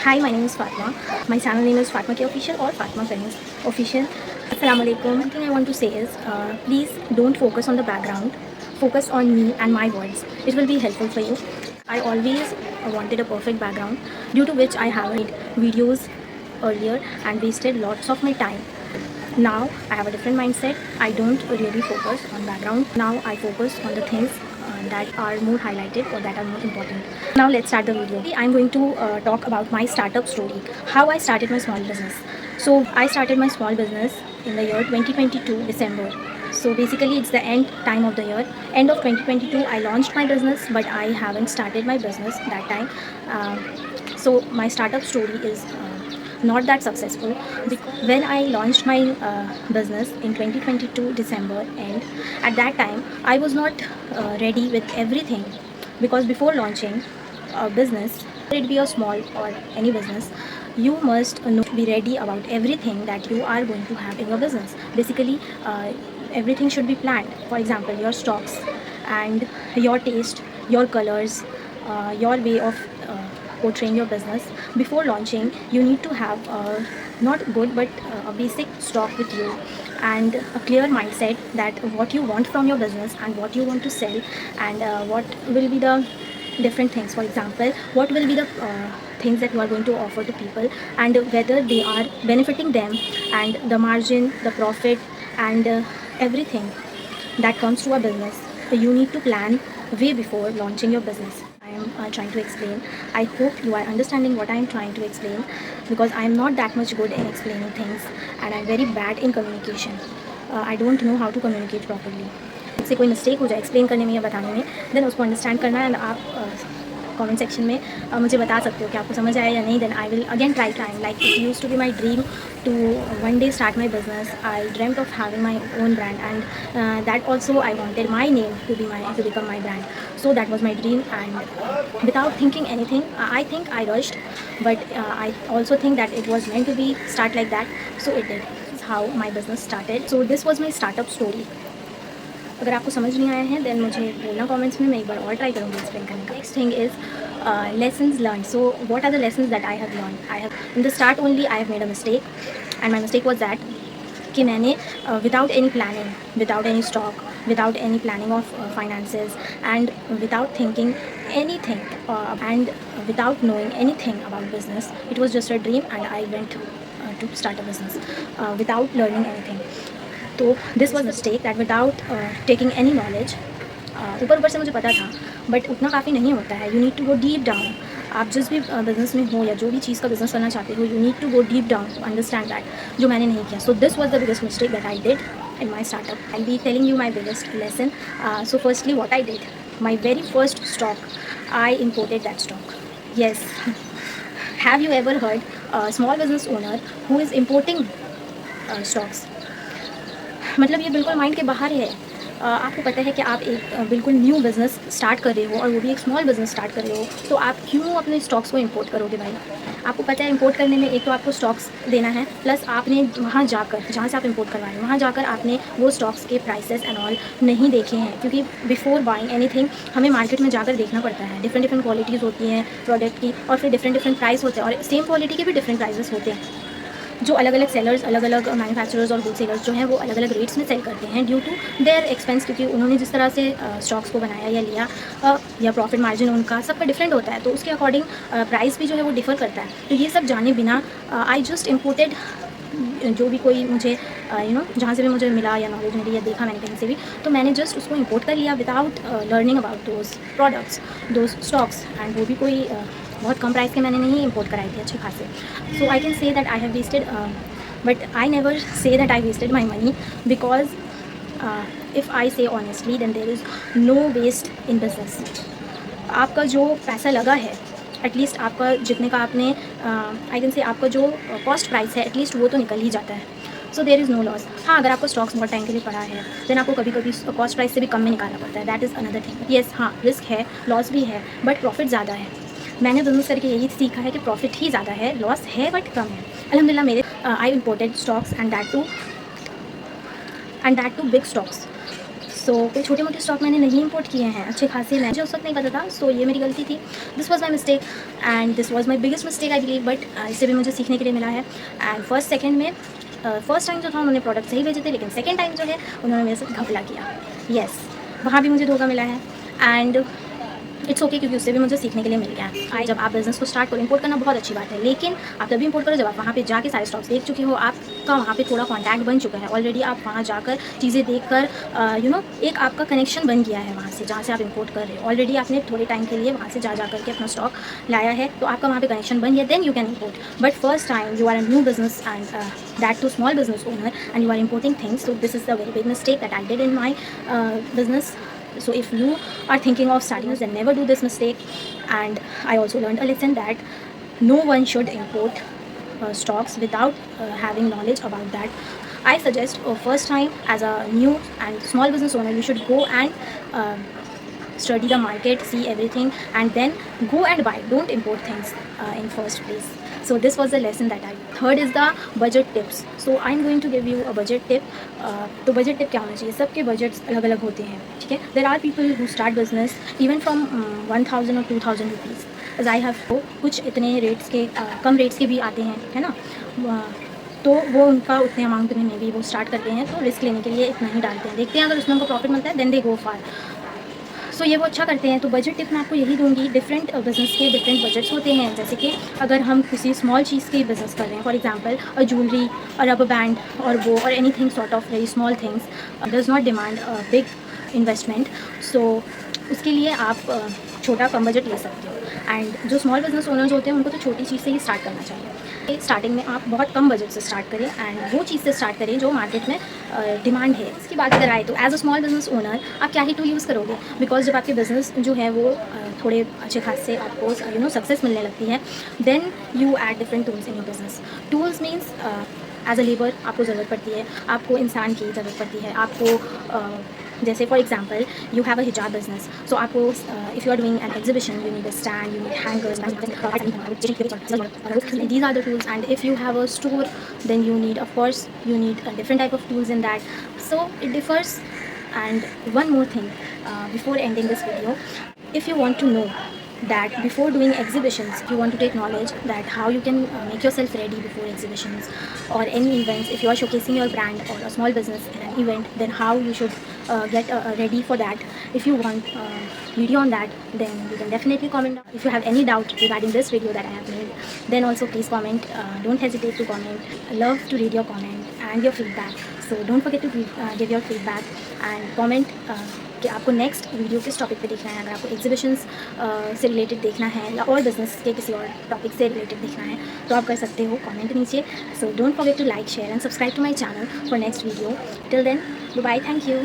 Hi, my name is Fatma. My channel name is Fatma K Official or Fatma Films Official. Assalamu alaikum. One thing I want to say is, please don't focus on the background. Focus on me and my words. It will be helpful for you. I always wanted a perfect background, due to which I haven't made videos earlier and wasted lots of my time. Now I have a different mindset. I don't really focus on background. Now I focus on the things that are more highlighted or that are more important. Now let's start the video. I'm going to talk about my startup story, how I started my small business. So I started my small business in the year 2022 December. So basically it's the end time of the year. End of 2022 I launched my business, but I haven't started my business that time. So my startup story is not that successful. When I launched my business in 2022 December, and at that time I was not ready with everything, because before launching a business, whether it be a small or any business, you must be ready about everything that you are going to have in your business. Basically, everything should be planned. For example, your stocks and your taste, your colors, your way of portraying your business. Before launching, you need to have not good but a basic stock with you, and a clear mindset that what you want from your business and what you want to sell, and what will be the different things. For example, what will be the things that you are going to offer to people, and whether they are benefiting them, and the margin, the profit, and everything that comes to a business. You need to plan way before launching your business. I am trying to explain. I hope you are understanding what I am trying to explain, because I am not that much good in explaining things, and I am very bad in communication. I don't know how to communicate properly. से कोई mistake हो जाए explain करने में या बताने में, then उसको अंडरस्टैंड करना, एंड आप कमेंट सेक्शन में मुझे बता सकते हो कि आपको समझ आया या नहीं. Then I will again try time. Like it use to be my dream to one day start my business. I dreamt of having my own brand, and that also I wanted my name to become my brand. So that was my dream, and without thinking anything, I think I rushed, but I also think that it was meant to be start like that. So it did. This is how my business started. So this was my startup story. अगर आपको समझ नहीं आया है then मुझे बोलना comments में, मैं एक बार और ट्राई करूँगी एक्सप्लेन करने का. Next thing is lessons learned. So what are the lessons that I have learned? I have, in the start only, I have made a mistake, and my mistake was that कि मैंने without any planning, without any stock, without any planning of finances, and without thinking anything, and without knowing anything about business, it was just a dream, and I went to start a business without learning anything. तो this was the stake that without taking any knowledge. ऊपर ऊपर से मुझे पता था, but उतना काफ़ी नहीं होता है. You need to go deep down. आप जिस भी बिज़नेस में हो या जो भी चीज़ का बिज़नेस करना चाहते हो, you need to go deep down to understand that, जो मैंने नहीं किया. So this was the biggest mistake that I did in my startup. I'll be telling you my biggest lesson. So firstly, what I did, my very first stock, I imported that stock. Yes. Have you ever heard a small business owner who is importing stocks? मतलब ये बिल्कुल mind के बाहर है. आपको पता है कि आप एक बिल्कुल न्यू बिज़नेस स्टार्ट कर रहे हो, और वो भी एक स्मॉल बिज़नेस स्टार्ट कर रहे हो, तो आप क्यों अपने स्टॉक्स को इंपोर्ट करोगे भाई? आपको पता है इंपोर्ट करने में एक तो आपको स्टॉक्स देना है, प्लस आपने वहाँ जाकर, जहाँ से आप इंपोर्ट करवा रहे हो, वहाँ जाकर आपने वो स्टॉक्स के प्राइसेस एंड ऑल नहीं देखे हैं. क्योंकि बिफोर बाइंग एनीथिंग हमें मार्केट में जाकर देखना पड़ता है. डिफरेंट डिफरेंट क्वालिटीज़ होती हैं प्रोडक्ट की, और फिर डिफरेंट डिफरेंट प्राइस होते हैं, और सेम क्वालिटी के भी डिफरेंट प्राइसेस होते हैं. जो अलग अलग सेलर्स, अलग अलग मैन्युफैक्चरर्स और होलसेलर्स जो हैं, वो अलग अलग रेट्स में सेल करते हैं ड्यू टू देयर एक्सपेंस, क्योंकि उन्होंने जिस तरह से स्टॉक्स को बनाया या लिया, या प्रॉफिट मार्जिन उनका सबका डिफरेंट होता है, तो उसके अकॉर्डिंग प्राइस भी जो है वो डिफ़र करता है. तो ये सब जाने बिना आई जस्ट इम्पोर्टेड जो भी कोई मुझे जहाँ से भी मुझे मिला या नॉलेज मिली या देखा मैंने कहीं से भी, तो मैंने जस्ट उसको इंपोर्ट कर लिया without learning about those products, those stocks. And वो भी कोई बहुत कम प्राइस के मैंने नहीं इंपोर्ट कराए थे, अच्छे खासे. So I can say that I have wasted, but I never say that I wasted my money, because if I say honestly then there is no waste in business. आपका जो पैसा लगा है, एटलीस्ट आपका जितने का आपने आई कैन से आपका जो कॉस्ट प्राइस है, एटलीस्ट वो तो निकल ही जाता है. सो देर इज़ नो लॉस. हाँ, अगर आपको स्टॉक्स बहुत टाइम के लिए पड़ा है, देन आपको कभी कभी कॉस्ट प्राइस से भी कम में निकालना पड़ता है. That is another thing. Yes, हाँ, रिस्क है, लॉस भी है, बट प्रॉफिट ज़्यादा है. मैंने बिजनेस करके यही सीखा है कि प्रॉफिट ही ज़्यादा है, लॉस है बट कम है. अल्हम्दुलिल्लाह मेरे I imported stocks, and that too big stocks. So कोई छोटे मोटे स्टॉक मैंने नहीं इंपोर्ट किए हैं, अच्छे खासे मुझे उस वक्त नहीं पता था, सो ये मेरी गलती थी। This was my mistake and this was my biggest mistake I believe, but इससे भी मुझे सीखने के लिए मिला है। एंड फर्स्ट टाइम जो था उन्होंने प्रोडक्ट सही भेजे थे, लेकिन सेकेंड टाइम जो है उन्होंने मेरे साथ घपला किया। येस, वहाँ भी मुझे धोखा मिला है एंड इट्स ओके, क्योंकि उससे भी मुझे सीखने के लिए मिल गया है। जब आप बिज़नेस को स्टार्ट करो, इंपोर्ट करना बहुत अच्छी बात है, लेकिन आप तभी इंपोर्ट करो जब आप वहाँ पे जाके सारे स्टॉक्स देख चुके हो, आपका वहाँ पे थोड़ा कॉन्टैक्ट बन चुका है ऑलरेडी, आप वहाँ जाकर चीज़ें देखकर एक आपका कनेक्शन बन गया है वहाँ से, जहाँ से आप इंपोर्ट कर रहे हो। ऑलरेडी आपने थोड़े टाइम के लिए वहाँ से जा करके अपना स्टॉक लाया है, तो आपका वहाँ पे कनेक्शन बन गया, then you can import. But first time you are a new business and that too small business owner and you are importing things, so this is the very big mistake that I did in my business. So if you are thinking of starting this, then never do this mistake. And I also learned a lesson that no one should import stocks without having knowledge about that. I suggest first time as a new and small business owner, you should go and study the market, see everything, and then go and buy. Don't import things in first place. So this was the lesson that I. Third is the budget tips. So I'm going to give you a budget tip. तो budget tip क्या होना चाहिए? सबके budgets अलग अलग होते हैं, ठीक है? There are people who start business even from 1000 or 2000 rupees. As I have कुछ इतने रेट्स के कम रेट्स के भी आते हैं, है ना? तो वो उनका उतने अमाउंट में भी वो स्टार्ट करते हैं, तो रिस्क लेने के लिए इतना ही डालते हैं, देखते हैं अगर उसमें उनको प्रॉफिट मिलता है देन दे गो फार। सो ये वो अच्छा करते हैं। तो बजट टिप मैं आपको यही दूंगी, डिफरेंट बिजनेस के डिफरेंट बजट्स होते हैं। जैसे कि अगर हम किसी स्मॉल चीज़ की बिज़नेस कर रहे हैं, फॉर एग्जांपल अ ज्वेलरी और रबर बैंड और वो और anything sort of very small things does not demand a big investment, so उसके लिए आप छोटा कम बजट ले सकते हो। एंड जो स्मॉल बिजनेस ओनर्स होते हैं उनको तो छोटी चीज़ से ही स्टार्ट करना चाहिए। स्टार्टिंग में आप बहुत कम बजट से स्टार्ट करें एंड वो चीज़ से स्टार्ट करें जो मार्केट में डिमांड है। इसकी बात अगर आए तो as a small business owner आप क्या ही टूल यूज़ करोगे, बिकॉज जब आपके बिजनेस जो है वो थोड़े अच्छे खासे आपको सक्सेस मिलने लगती है, then you add different tools in your business. Tools means as a labour आपको ज़रूरत पड़ती है, आपको इंसान की ज़रूरत पड़ती है, आपको जैसे for example you have a हिजाब बिजनेस, सो आपको if you are doing an exhibition you need a stand, you need hangers, these are the tools. And if you have a store, then you need, of course, you need a different type of tools in that, so it differs. And one more thing, before ending this video, if you want to know that before doing exhibitions, you want to take knowledge that how you can make yourself ready before exhibitions or any events. If you are showcasing your brand or a small business in an event, then how you should get ready for that. If you want video on that, then you can definitely comment down. If you have any doubt regarding this video that I have made, then also please comment. Don't hesitate to comment. I love to read your comment and your feedback, so don't forget to give your feedback and comment कि आपको next video किस topic पे देखना है। अगर आपको exhibitions से related देखना है या और बिजनेस के किसी और टॉपिक से रिलेटेड देखना है तो आप कर सकते हो कमेंट नीचे। So don't forget to like, share and subscribe to my channel for next video. Till then, bye, thank you.